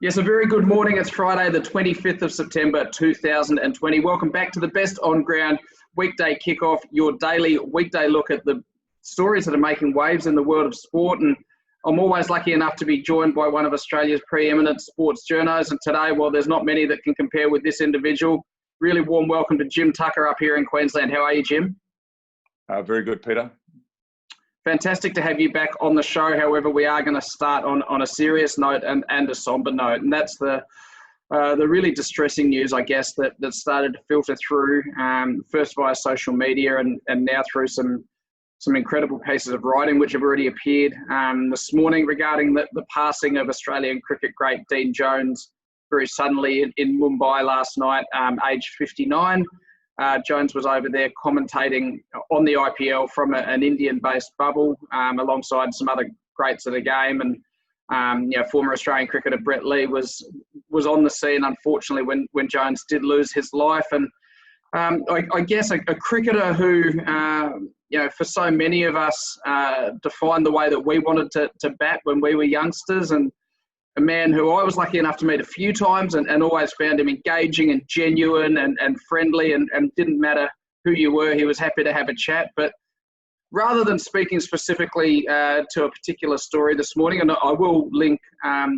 Yes, a very good morning. It's Friday, the 25th of September, 2020. Welcome back to the best on-ground weekday kickoff, your daily weekday look at the stories that are making waves in the world of sport. And I'm always lucky enough to be joined by one of Australia's preeminent sports journos. And today, well, there's not many that can compare with this individual. Really warm welcome to Jim Tucker up here in Queensland. How are you, Jim? Very good, Peter. Fantastic to have you back on the show. However, we are going to start on a serious note and a somber note, and that's the really distressing news, I guess, that started to filter through first via social media and now through some incredible pieces of writing which have already appeared this morning regarding the passing of Australian cricket great Dean Jones very suddenly in Mumbai last night, aged 59. Jones was over there commentating on the IPL from an Indian-based bubble alongside some other greats of the game. And former Australian cricketer Brett Lee was on the scene, unfortunately, when Jones did lose his life. And I guess a cricketer who, for so many of us, defined the way that we wanted to bat when we were youngsters, and a man who I was lucky enough to meet a few times and always found him engaging and genuine and friendly and didn't matter who you were, he was happy to have a chat. But rather than speaking specifically to a particular story this morning, and I will link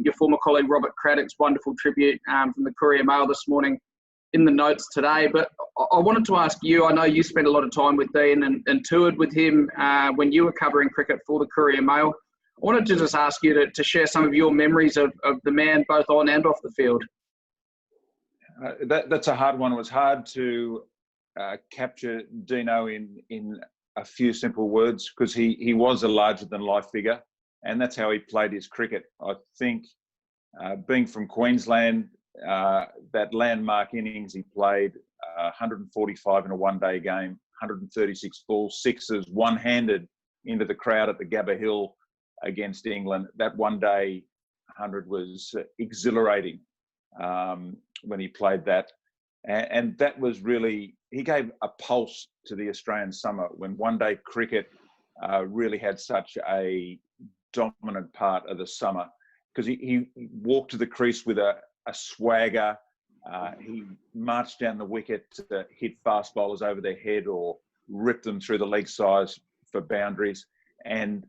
your former colleague Robert Craddock's wonderful tribute from the Courier Mail this morning in the notes today, but I wanted to ask you, I know you spent a lot of time with Dean and toured with him when you were covering cricket for the Courier Mail. I wanted to just ask you to share some of your memories of the man, both on and off the field. That's a hard one. It was hard to capture Dino in a few simple words because he was a larger-than-life figure, and that's how he played his cricket. I think being from Queensland, that landmark innings he played, 145 in a one-day game, 136 balls, sixes, one-handed into the crowd at the Gabba Hill against England. That one-day 100 was exhilarating when he played that. And that was really, he gave a pulse to the Australian summer when one-day cricket really had such a dominant part of the summer, because he walked to the crease with a swagger. He marched down the wicket to hit fast bowlers over their head or rip them through the leg size for boundaries. And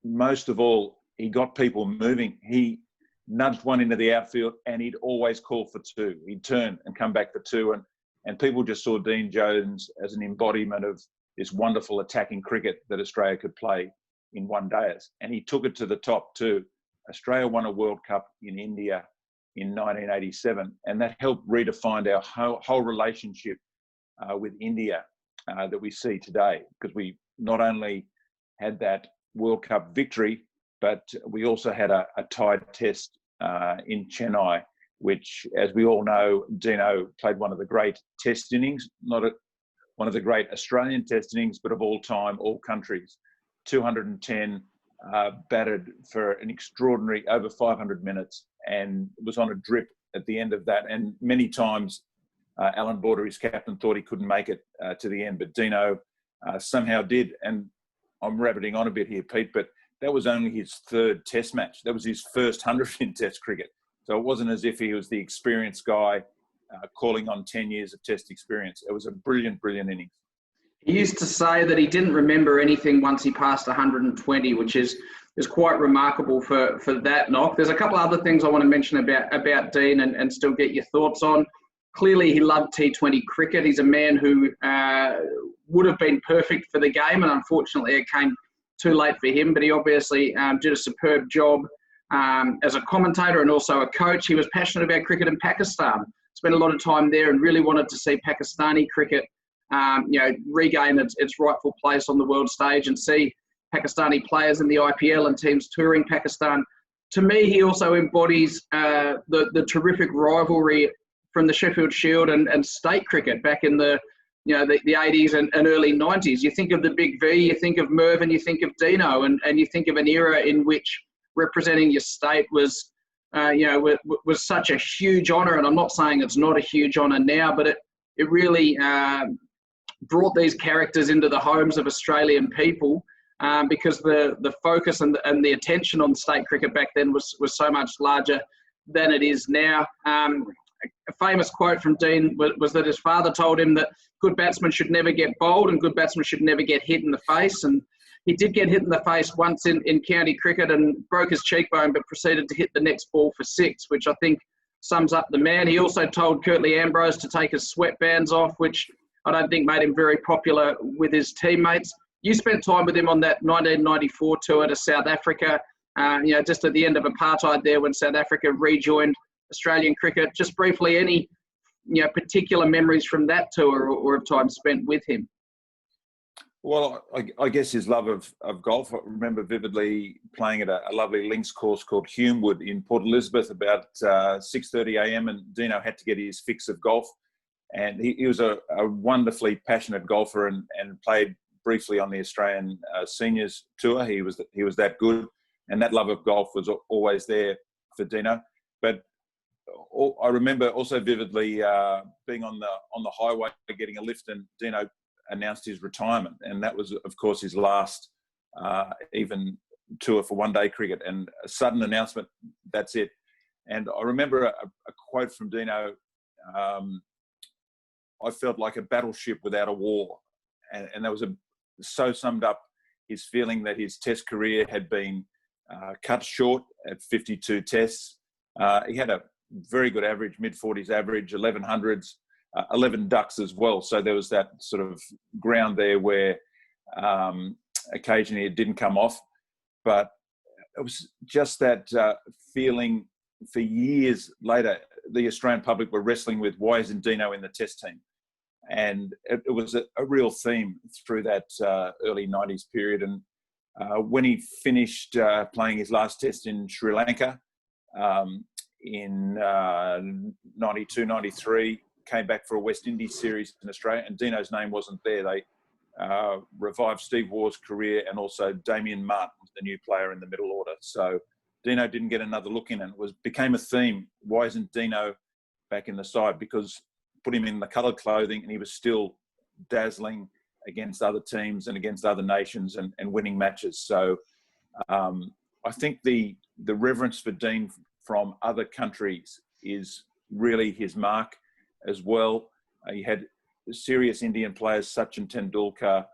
most of all, he got people moving. He nudged one into the outfield and he'd always call for two. He'd turn and come back for two. And people just saw Dean Jones as an embodiment of this wonderful attacking cricket that Australia could play in one days. And he took it to the top too. Australia won a World Cup in India in 1987. And that helped redefine our whole relationship with India that we see today. Because we not only had that World Cup victory, but we also had a tied test in Chennai, which, as we all know, Dino played one of the great test innings, one of the great Australian test innings, but of all time, all countries. 210, batted for an extraordinary over 500 minutes and was on a drip at the end of that. And many times, Alan Border, his captain, thought he couldn't make it to the end, but Dino somehow did. And I'm rabbiting on a bit here, Pete, but that was only his third test match. That was his first 100 in test cricket. So it wasn't as if he was the experienced guy calling on 10 years of test experience. It was a brilliant, brilliant innings. He used to say that he didn't remember anything once he passed 120, which is quite remarkable for that knock. There's a couple of other things I want to mention about Dean and still get your thoughts on. Clearly, he loved T20 cricket. He's a man who would have been perfect for the game, and unfortunately it came too late for him, but he obviously did a superb job as a commentator and also a coach. He was passionate about cricket in Pakistan, spent a lot of time there and really wanted to see Pakistani cricket regain its rightful place on the world stage and see Pakistani players in the IPL and teams touring Pakistan. To me, he also embodies the terrific rivalry from the Sheffield Shield and state cricket back in the 80s and early 90s. You think of the Big V, you think of Merv, and you think of Dino, and you think of an era in which representing your state was such a huge honour. And I'm not saying it's not a huge honour now, but it really brought these characters into the homes of Australian people because the focus and the attention on state cricket back then was so much larger than it is now. A famous quote from Dean was that his father told him that good batsmen should never get bowled and good batsmen should never get hit in the face. And he did get hit in the face once in county cricket and broke his cheekbone, but proceeded to hit the next ball for 6, which I think sums up the man. He also told Curtly Ambrose to take his sweatbands off, which I don't think made him very popular with his teammates. You spent time with him on that 1994 tour to South Africa, just at the end of apartheid there when South Africa rejoined Australian cricket. Just briefly, any particular memories from that tour or of time spent with him? Well, I guess his love of golf. I remember vividly playing at a lovely links course called Humewood in Port Elizabeth about 6:30 a.m. and Dino had to get his fix of golf. And he was a wonderfully passionate golfer and played briefly on the Australian seniors tour. He was that good, and that love of golf was always there for Dino. But I remember also vividly being on the highway getting a lift, and Dino announced his retirement, and that was, of course, his last even tour for one-day cricket. And a sudden announcement, that's it. And I remember a quote from Dino. I felt like a battleship without a war, and that was so summed up his feeling that his Test career had been cut short at 52 Tests. He had a very good average, mid-40s average, 1100s, 11 ducks as well. So there was that sort of ground there where occasionally it didn't come off. But it was just that feeling for years later, the Australian public were wrestling with why isn't Dino in the Test team? And it was a real theme through that early 90s period. And when he finished playing his last Test in Sri Lanka in 92, 93, came back for a West Indies series in Australia, and Dino's name wasn't there. They revived Steve Waugh's career, and also Damien Martin, the new player in the middle order. So Dino didn't get another look in, and it became a theme. Why isn't Dino back in the side? Because put him in the coloured clothing and he was still dazzling against other teams and against other nations and winning matches. So I think the reverence for Dean from other countries is really his mark as well. He had serious Indian players, Sachin Tendulkar,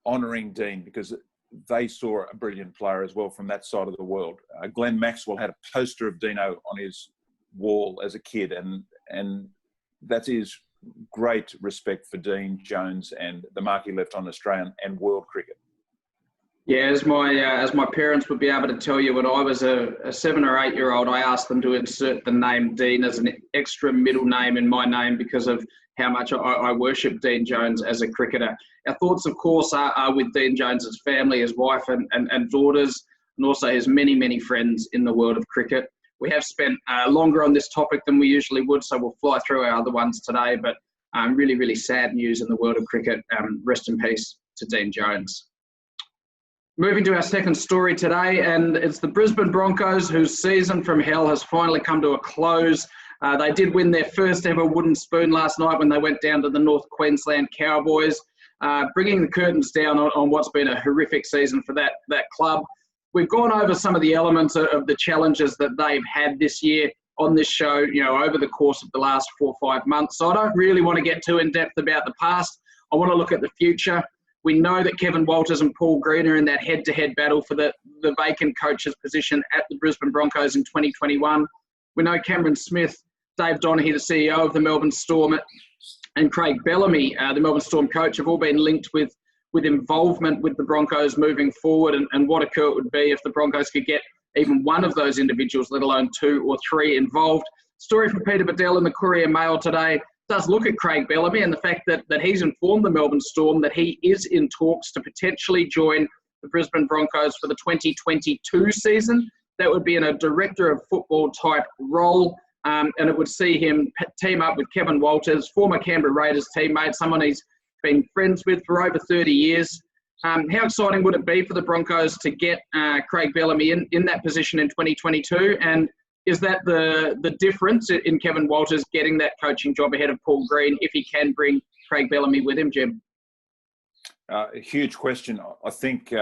honouring Dean because they saw a brilliant player as well from that side of the world. Glenn Maxwell had a poster of Dino on his wall as a kid, and that is great respect for Dean Jones and the mark he left on Australian and world cricket. Yeah, as my parents would be able to tell you, when I was a 7 or 8 year old, I asked them to insert the name Dean as an extra middle name in my name because of how much I worship Dean Jones as a cricketer. Our thoughts, of course, are with Dean Jones's family, his wife and daughters, and also his many, many friends in the world of cricket. We have spent longer on this topic than we usually would, so we'll fly through our other ones today, but really, really sad news in the world of cricket. Rest in peace to Dean Jones. Moving to our second story today, and it's the Brisbane Broncos, whose season from hell has finally come to a close. They did win their first ever wooden spoon last night when they went down to the North Queensland Cowboys, bringing the curtains down on what's been a horrific season for that club. We've gone over some of the elements of the challenges that they've had this year on this show, over the course of the last 4 or 5 months. So I don't really want to get too in-depth about the past. I want to look at the future. We know that Kevin Walters and Paul Green are in that head-to-head battle for the vacant coach's position at the Brisbane Broncos in 2021. We know Cameron Smith, Dave Donaghy, the CEO of the Melbourne Storm, and Craig Bellamy, the Melbourne Storm coach, have all been linked with involvement with the Broncos moving forward, and what a cure it would be if the Broncos could get even one of those individuals, let alone 2 or 3 involved. Story from Peter Bedell in the Courier Mail today does look at Craig Bellamy and the fact that he's informed the Melbourne Storm that he is in talks to potentially join the Brisbane Broncos for the 2022 season. That would be in a director of football type role, and it would see him team up with Kevin Walters, former Canberra Raiders teammate, someone he's been friends with for over 30 years. How exciting would it be for the Broncos to get Craig Bellamy in that position in 2022? And is that the difference in Kevin Walters getting that coaching job ahead of Paul Green if he can bring Craig Bellamy with him, Jim? A huge question. I think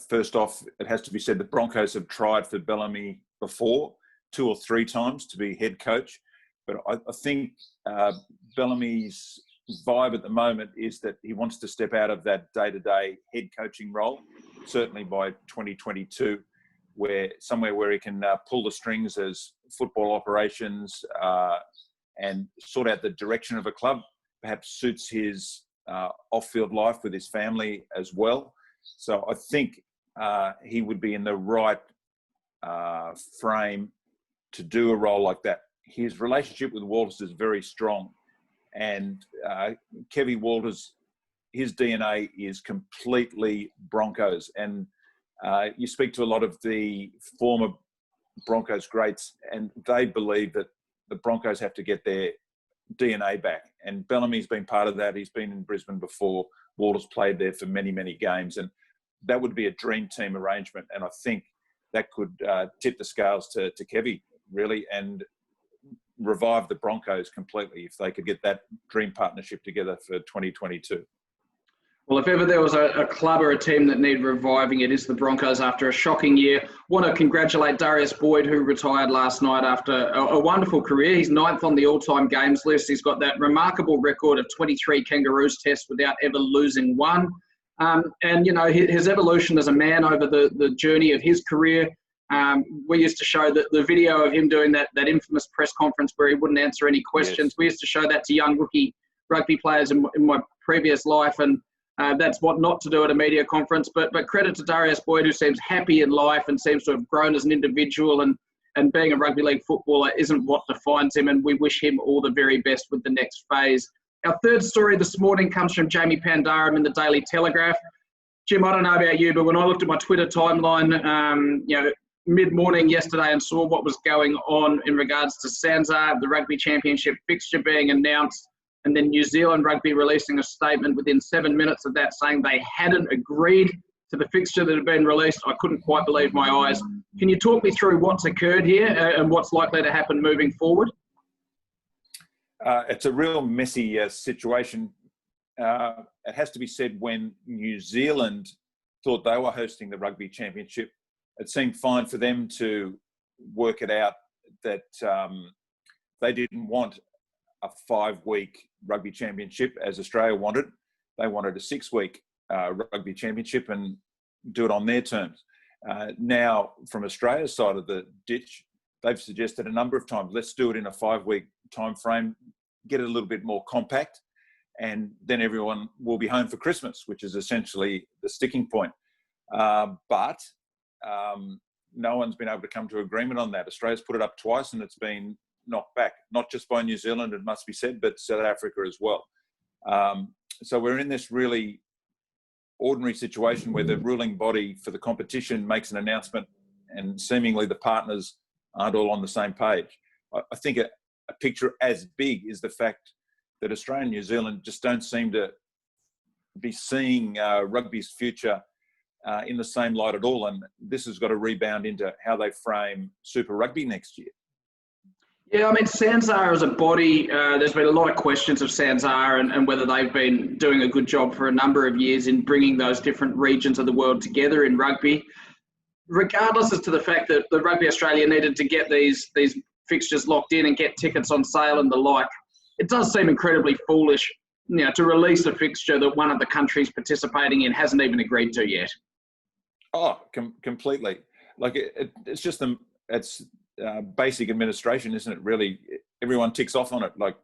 First off, it has to be said the Broncos have tried for Bellamy before, 2 or 3 times to be head coach. But I think Bellamy's vibe at the moment is that he wants to step out of that day-to-day head coaching role, certainly by 2022, somewhere where he can pull the strings as football operations and sort out the direction of a club, perhaps suits his off-field life with his family as well. So I think he would be in the right frame to do a role like that. His relationship with Walters is very strong, and Kevy Walters, his DNA is completely Broncos. And you speak to a lot of the former Broncos greats, and they believe that the Broncos have to get their DNA back. And Bellamy's been part of that. He's been in Brisbane before. Walters played there for many, many games, and that would be a dream team arrangement. And I think that could tip the scales to Kevy, really, and revive the Broncos completely if they could get that dream partnership together for 2022. Well, if ever there was a club or a team that needed reviving, it is the Broncos after a shocking year. Want to congratulate Darius Boyd, who retired last night after a wonderful career. He's 9th on the all-time games list. He's got that remarkable record of 23 Kangaroos tests without ever losing one. And, you know, his evolution as a man over the journey of his career. We used to show the video of him doing that infamous press conference where he wouldn't answer any questions. Yes. We used to show that to young rookie rugby players in my previous life, and that's what not to do at a media conference. But credit to Darius Boyd, who seems happy in life and seems to have grown as an individual, and being a rugby league footballer isn't what defines him, and we wish him all the very best with the next phase. Our third story this morning comes from Jamie Pandaram in the Daily Telegraph. Jim, I don't know about you, but when I looked at my Twitter timeline, mid-morning yesterday and saw what was going on in regards to SANZAAR, the Rugby Championship fixture being announced, and then New Zealand Rugby releasing a statement within 7 minutes of that saying they hadn't agreed to the fixture that had been released, I couldn't quite believe my eyes. Can you talk me through what's occurred here and what's likely to happen moving forward? It's a real messy situation. It has to be said, when New Zealand thought they were hosting the Rugby Championship, it seemed fine for them to work it out that they didn't want a 5-week Rugby Championship as Australia wanted. They wanted a 6-week Rugby Championship and do it on their terms. Now, from Australia's side of the ditch, they've suggested a number of times, let's do it in a 5-week time frame, get it a little bit more compact, and then everyone will be home for Christmas, which is essentially the sticking point. But no one's been able to come to agreement on that. Australia's put it up twice and it's been knocked back, not just by New Zealand, it must be said, but South Africa as well. So we're in this really ordinary situation where the ruling body for the competition makes an announcement and seemingly the partners aren't all on the same page. I think a picture as big is the fact that Australia and New Zealand just don't seem to be seeing rugby's future in the same light at all. And this has got to rebound into how they frame Super Rugby next year. Yeah, I mean, SANZAAR as a body, there's been a lot of questions of SANZAAR and whether they've been doing a good job for a number of years in bringing those different regions of the world together in rugby. Regardless as to the fact that the Rugby Australia needed to get these fixtures locked in and get tickets on sale and the like, it does seem incredibly foolish, to release a fixture that one of the countries participating in hasn't even agreed to yet. Oh, completely. Like it's just it's basic administration, isn't it? Really, everyone ticks off on it. Like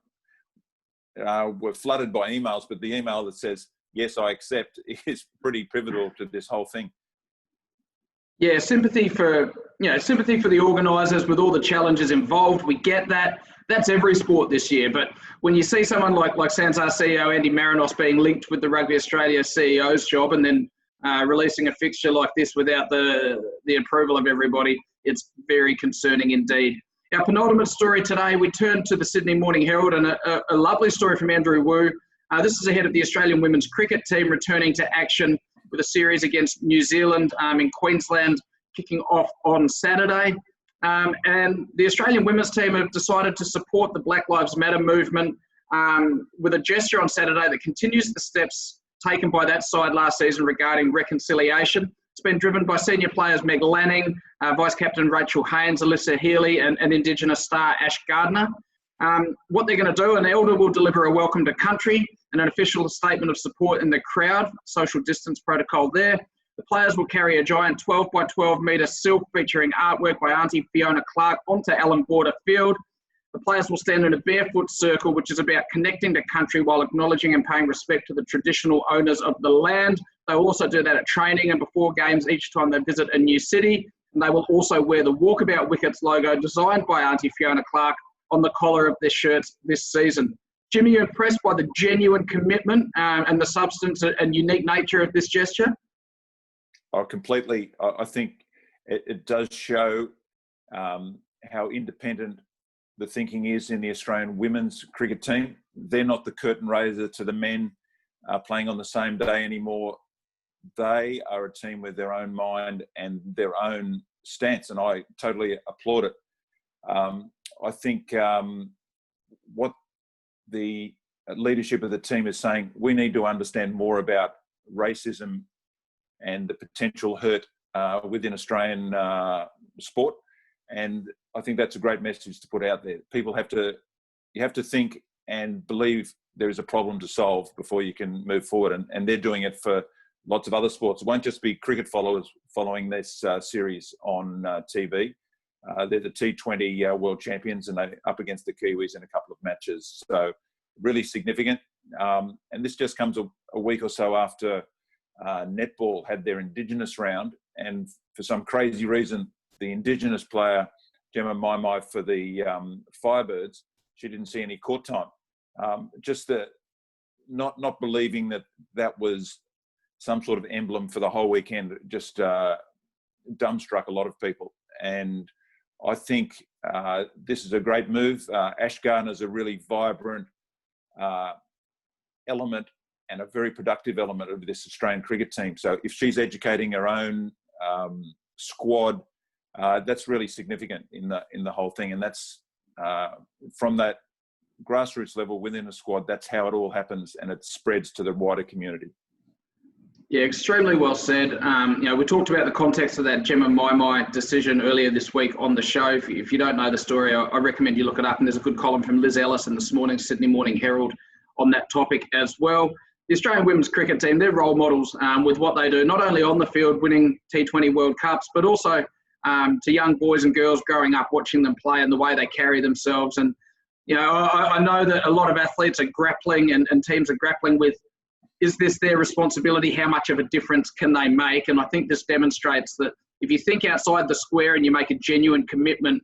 we're flooded by emails, but the email that says yes, I accept is pretty pivotal to this whole thing. Yeah, sympathy for the organisers with all the challenges involved. We get that. That's every sport this year. But when you see someone like SANZAAR CEO Andy Marinos being linked with the Rugby Australia CEO's job and then releasing a fixture like this without the approval of everybody, it's very concerning indeed. Our penultimate story today, we turn to the Sydney Morning Herald and a lovely story from Andrew Wu. This is ahead of the Australian women's cricket team returning to action with a series against New Zealand in Queensland kicking off on Saturday. And the Australian women's team have decided to support the Black Lives Matter movement with a gesture on Saturday that continues the steps taken by that side last season regarding reconciliation. It's been driven by senior players Meg Lanning, Vice-Captain Rachel Haynes, Alyssa Healy, and Indigenous star Ash Gardner. What they're going to do, an elder will deliver a welcome to country and an official statement of support in the crowd, social distance protocol there. The players will carry a giant 12 by 12 metre silk featuring artwork by Auntie Fiona Clark onto Allen Border Field. The players will stand in a barefoot circle, which is about connecting to country while acknowledging and paying respect to the traditional owners of the land. They will also do that at training and before games each time they visit a new city. And they will also wear the Walkabout Wickets logo designed by Auntie Fiona Clark on the collar of their shirts this season. Jimmy, you impressed by the genuine commitment and the substance and unique nature of this gesture? Oh, completely. I think it does show how independent the thinking is in the Australian women's cricket team. They're not the curtain raiser to the men playing on the same day anymore. They are a team with their own mind and their own stance, and I totally applaud it. I think what the leadership of the team is saying, we need to understand more about racism and the potential hurt within Australian sport. And I think that's a great message to put out there. You have to think and believe there is a problem to solve before you can move forward. And they're doing it for lots of other sports. It won't just be cricket followers following this series on TV. They're the T20 world champions, and they're up against the Kiwis in a couple of matches. So really significant. And this just comes a week or so after netball had their Indigenous round. And for some crazy reason, the Indigenous player, Gemma Maimai, for the Firebirds, she didn't see any court time. Just not believing that was some sort of emblem for the whole weekend, just dumbstruck a lot of people. And I think this is a great move. Ash Gardner's a really vibrant element and a very productive element of this Australian cricket team. So if she's educating her own squad, that's really significant in the whole thing. And that's from that grassroots level within a squad, that's how it all happens, and it spreads to the wider community. Yeah, extremely well said. We talked about the context of that Gemma Maimai decision earlier this week on the show. If you don't know the story, I recommend you look it up. And there's a good column from Liz Ellis in this morning's Sydney Morning Herald on that topic as well. The Australian women's cricket team, they're role models with what they do, not only on the field winning T20 World Cups, but also to young boys and girls growing up watching them play and the way they carry themselves. And, I know that a lot of athletes are grappling and teams are grappling with, is this their responsibility? How much of a difference can they make? And I think this demonstrates that if you think outside the square and you make a genuine commitment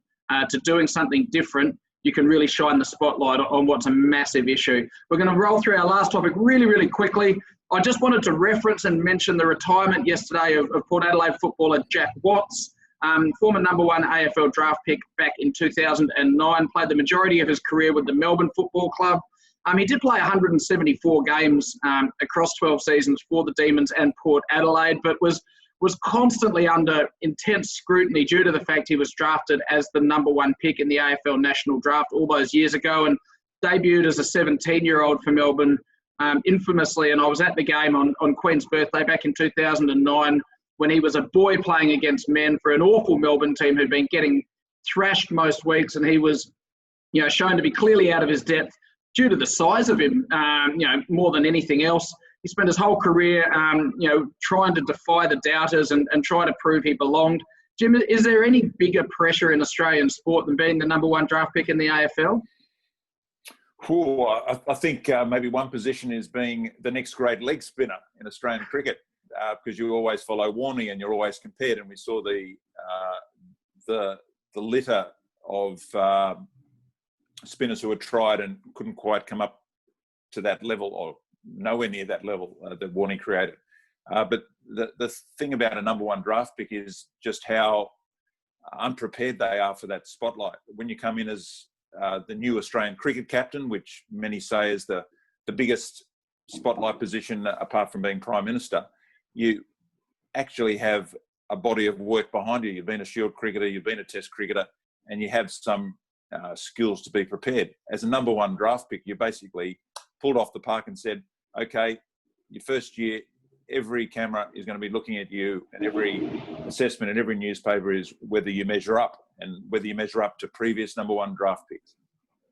to doing something different, you can really shine the spotlight on what's a massive issue. We're going to roll through our last topic really, really quickly. I just wanted to reference and mention the retirement yesterday of Port Adelaide footballer Jack Watts, former number 1 AFL draft pick back in 2009, played the majority of his career with the Melbourne Football Club. He did play 174 games across 12 seasons for the Demons and Port Adelaide, but was constantly under intense scrutiny due to the fact he was drafted as the number 1 pick in the AFL National Draft all those years ago and debuted as a 17-year-old for Melbourne infamously. And I was at the game on Queen's birthday back in 2009 when he was a boy playing against men for an awful Melbourne team who'd been getting thrashed most weeks, and he was shown to be clearly out of his depth due to the size of him, more than anything else. He spent his whole career, trying to defy the doubters and try to prove he belonged. Jim, is there any bigger pressure in Australian sport than being the number 1 draft pick in the AFL? I think maybe one position is being the next great leg spinner in Australian cricket, because you always follow Warney and you're always compared. And we saw the litter of spinners who had tried and couldn't quite come up to that level, or nowhere near that level that Warney created. But the thing about a number 1 draft pick is just how unprepared they are for that spotlight. When you come in as the new Australian cricket captain, which many say is the biggest spotlight position apart from being Prime Minister, you actually have a body of work behind you. You've been a Shield cricketer, you've been a Test cricketer, and you have some skills to be prepared. As a number 1 draft pick, you basically pulled off the park and said, okay, your first year, every camera is going to be looking at you, and every assessment in every newspaper is whether you measure up, and whether you measure up to previous number one draft picks.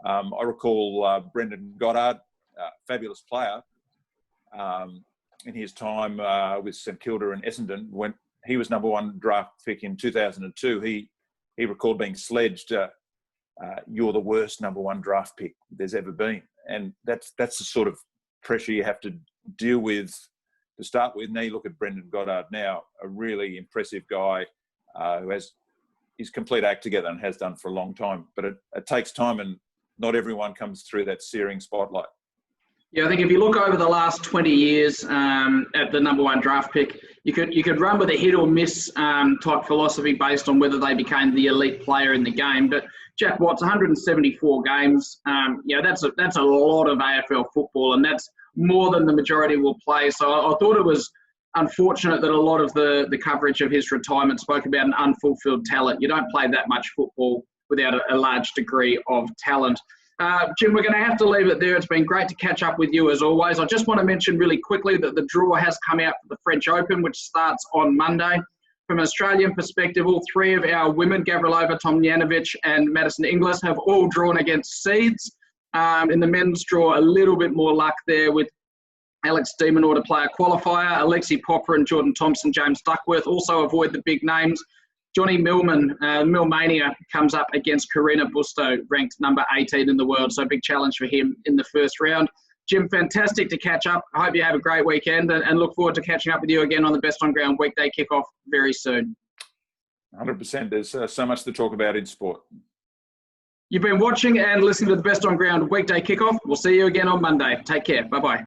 I recall Brendan Goddard, fabulous player, in his time with St Kilda and Essendon, when he was number one draft pick in 2002. He recalled being sledged, you're the worst number one draft pick there's ever been. And that's the sort of pressure you have to deal with to start with. Now you look at Brendan Goddard now, a really impressive guy who has his complete act together and has done for a long time. But it takes time, and not everyone comes through that searing spotlight. Yeah, I think if you look over the last 20 years at the number one draft pick, you could run with a hit or miss type philosophy based on whether they became the elite player in the game. But Jack Watts, 174 games, that's a lot of AFL football, and that's more than the majority will play. So I thought it was unfortunate that a lot of the coverage of his retirement spoke about an unfulfilled talent. You don't play that much football without a large degree of talent. Jim, we're going to have to leave it there. It's been great to catch up with you as always. I just want to mention really quickly that the draw has come out for the French Open, which starts on Monday. From an Australian perspective, all three of our women, Gavrilova, Tomljanovic and Madison Inglis, have all drawn against seeds. In the men's draw, a little bit more luck there with Alex de Minaur to play a qualifier. Alexi Popper and Jordan Thompson, James Duckworth also avoid the big names. Johnny Millman, Millmania, comes up against Karina Busto, ranked number 18 in the world. So a big challenge for him in the first round. Jim, fantastic to catch up. I hope you have a great weekend and look forward to catching up with you again on the Best On Ground Weekday Kickoff very soon. 100%. There's so much to talk about in sport. You've been watching and listening to the Best On Ground Weekday Kickoff. We'll see you again on Monday. Take care. Bye-bye.